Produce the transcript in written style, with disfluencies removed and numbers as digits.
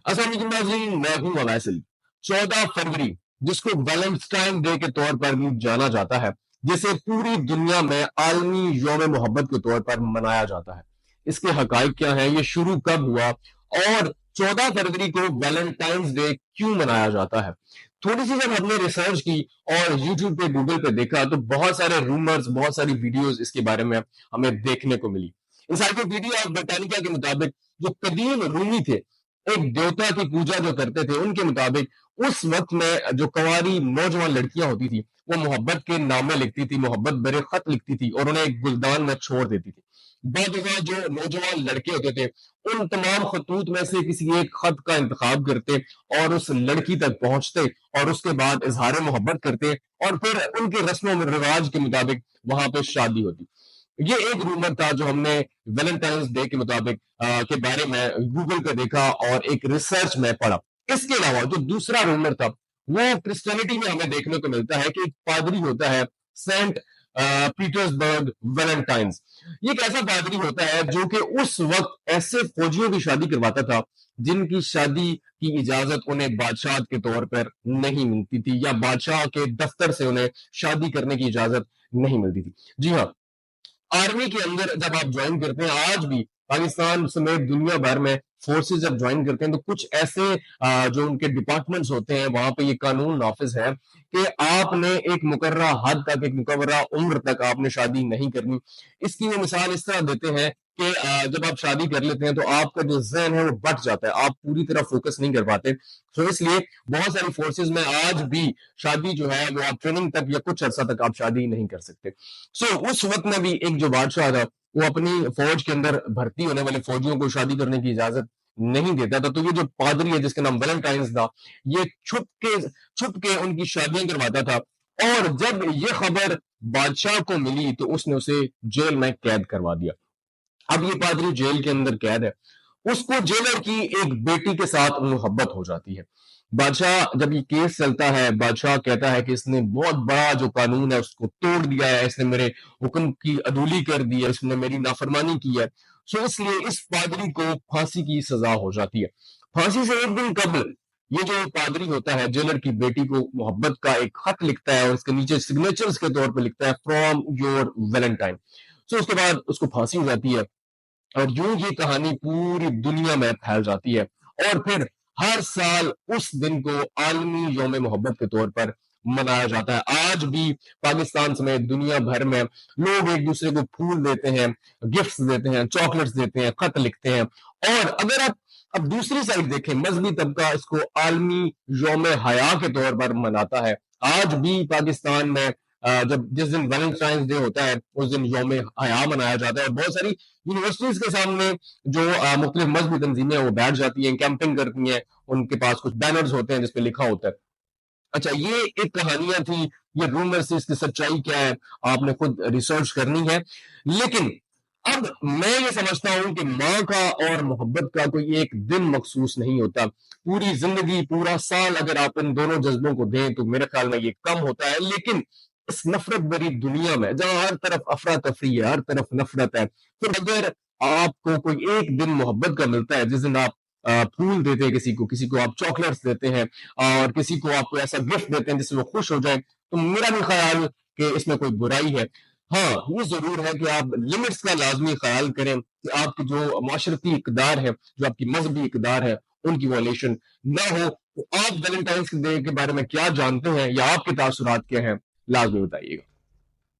السلام علیکم ناظرین، میں ہوں اویسل۔ 14 فروری جس کو ویلنٹائن ڈے کے طور پر بھی جانا جاتا ہے، جسے پوری دنیا میں عالمی یوم محبت کے طور پر منایا جاتا ہے، اس کے حقائق کیا ہیں، یہ شروع کب ہوا اور 14 فروری کو ویلنٹائنز ڈے کیوں منایا جاتا ہے؟ تھوڑی سی جب ہم نے ریسرچ کی اور یوٹیوب پہ گوگل پہ دیکھا تو بہت سارے رومرز، بہت ساری ویڈیوز اس کے بارے میں ہمیں دیکھنے کو ملی۔ انسائکلوپیڈیا آف برٹانیکا کے مطابق جو قدیم رومی تھے، ایک دیوتا کی پوجا جو کرتے تھے، ان کے مطابق اس وقت میں جو کنواری نوجوان لڑکیاں ہوتی تھی وہ محبت کے نامے لکھتی تھی، محبت برے خط لکھتی تھی اور انہیں ایک گلدان میں چھوڑ دیتی تھی۔ بعض اوقات جو نوجوان لڑکے ہوتے تھے ان تمام خطوط میں سے کسی ایک خط کا انتخاب کرتے اور اس لڑکی تک پہنچتے اور اس کے بعد اظہار محبت کرتے اور پھر ان کے رسم و رواج کے مطابق وہاں پہ شادی ہوتی۔ یہ ایک رومر تھا جو ہم نے ویلنٹائنز ڈے کے مطابق کے بارے میں گوگل پہ دیکھا اور ایک ریسرچ میں پڑھا۔ اس کے علاوہ جو دوسرا رومر تھا وہ کرسچینٹی میں ہمیں دیکھنے کو ملتا ہے کہ ایک پادری ہوتا ہے سینٹ پیٹرزبرگ ویلنٹائنز۔ یہ ایک ایسا پادری ہوتا ہے جو کہ اس وقت ایسے فوجیوں کی شادی کرواتا تھا جن کی شادی کی اجازت انہیں بادشاہ کے طور پر نہیں ملتی تھی، یا بادشاہ کے دفتر سے انہیں شادی کرنے کی اجازت نہیں ملتی تھی۔ جی ہاں، آرمی کے اندر جب آپ جوائن کرتے ہیں، آج بھی پاکستان سمیت دنیا بھر میں فورسز جب جوائن کرتے ہیں تو کچھ ایسے جو ان کے ڈپارٹمنٹس ہوتے ہیں وہاں پہ یہ قانون نافذ ہے کہ آپ نے ایک مقررہ حد تک، ایک مقررہ عمر تک آپ نے شادی نہیں کرنی۔ اس کی وہ مثال اس طرح دیتے ہیں کہ جب آپ شادی کر لیتے ہیں تو آپ کا جو ذہن ہے وہ بٹ جاتا ہے، آپ پوری طرح فوکس نہیں کر پاتے۔ تو اس لیے بہت ساری فورسز میں آج بھی شادی جو ہے وہ آپ ٹریننگ تک یا کچھ عرصہ تک آپ شادی نہیں کر سکتے۔ اس وقت میں بھی ایک جو بادشاہ تھا وہ اپنی فوج کے اندر بھرتی ہونے والے فوجیوں کو شادی کرنے کی اجازت نہیں دیتا تھا۔ تو یہ جو پادری ہے جس کا نام ویلنٹائنز تھا، یہ چھپ کے ان کی شادیاں کرواتا تھا، اور جب یہ خبر بادشاہ کو ملی تو اس نے اسے جیل میں قید کروا دیا۔ اب یہ پادری جیل کے اندر قید ہے، اس کو جیلر کی ایک بیٹی کے ساتھ محبت ہو جاتی ہے۔ بادشاہ جب یہ کیس چلتا ہے، بادشاہ کہتا ہے کہ اس نے بہت بڑا جو قانون ہے اس کو توڑ دیا ہے، اس نے میرے حکم کی عدولی کر دی ہے، اس نے میری نافرمانی کی ہے۔ اس لیے اس پادری کو پھانسی کی سزا ہو جاتی ہے۔ پھانسی سے ایک دن قبل یہ جو پادری ہوتا ہے جیلر کی بیٹی کو محبت کا ایک خط لکھتا ہے اور اس کے نیچے سگنیچرز کے طور پہ لکھتا ہے فرام یور ویلنٹائن۔ اس کے بعد اس کو پھانسی ہو جاتی ہے، اور یوں یہ کہانی پوری دنیا میں پھیل جاتی ہے، اور پھر ہر سال اس دن کو عالمی یوم محبت کے طور پر منایا جاتا ہے۔ آج بھی پاکستان سمیت دنیا بھر میں لوگ ایک دوسرے کو پھول دیتے ہیں، گفٹس دیتے ہیں، چاکلیٹس دیتے ہیں، خط لکھتے ہیں۔ اور اگر آپ اب دوسری سائڈ دیکھیں، مذہبی طبقہ اس کو عالمی یوم حیا کے طور پر مناتا ہے۔ آج بھی پاکستان میں جس دن ویلنٹائنز ڈے ہوتا ہے اس دن یوم حیا منایا جاتا ہے، اور بہت ساری یونیورسٹیز کے سامنے جو مختلف مذہبی تنظیمیں وہ بیٹھ جاتی ہیں، کیمپنگ کرتی ہیں، ان کے پاس کچھ بینرز ہوتے ہیں جس پہ لکھا ہوتا ہے۔ اچھا، یہ ایک کہانیاں تھیں، یہ رومرز تھی، اس کی سچائی کیا ہے آپ نے خود ریسرچ کرنی ہے۔ لیکن اب میں یہ سمجھتا ہوں کہ ماں کا اور محبت کا کوئی ایک دن مخصوص نہیں ہوتا، پوری زندگی، پورا سال اگر آپ ان دونوں جذبوں کو دیں تو میرے خیال میں یہ کم ہوتا ہے۔ لیکن اس نفرت بری دنیا میں جہاں ہر طرف افراتفری ہے، ہر طرف نفرت ہے، پھر اگر آپ کو کوئی ایک دن محبت کا ملتا ہے جس دن آپ پھول دیتے ہیں کسی کو آپ چاکلیٹس دیتے ہیں، اور کسی کو آپ کو ایسا گفٹ دیتے ہیں جس سے وہ خوش ہو جائیں، تو میرا بھی خیال کہ اس میں کوئی برائی ہے۔ ہاں، یہ ضرور ہے کہ آپ لمٹس کا لازمی خیال کریں کہ آپ کی جو معاشرتی اقدار ہے، جو آپ کی مذہبی اقدار ہے، ان کی وائلیشن نہ ہو۔ تو آپ ویلنٹائنس ڈے کے بارے میں کیا جانتے ہیں یا آپ کے تاثرات کیا ہیں، لازمی بتائیے گا۔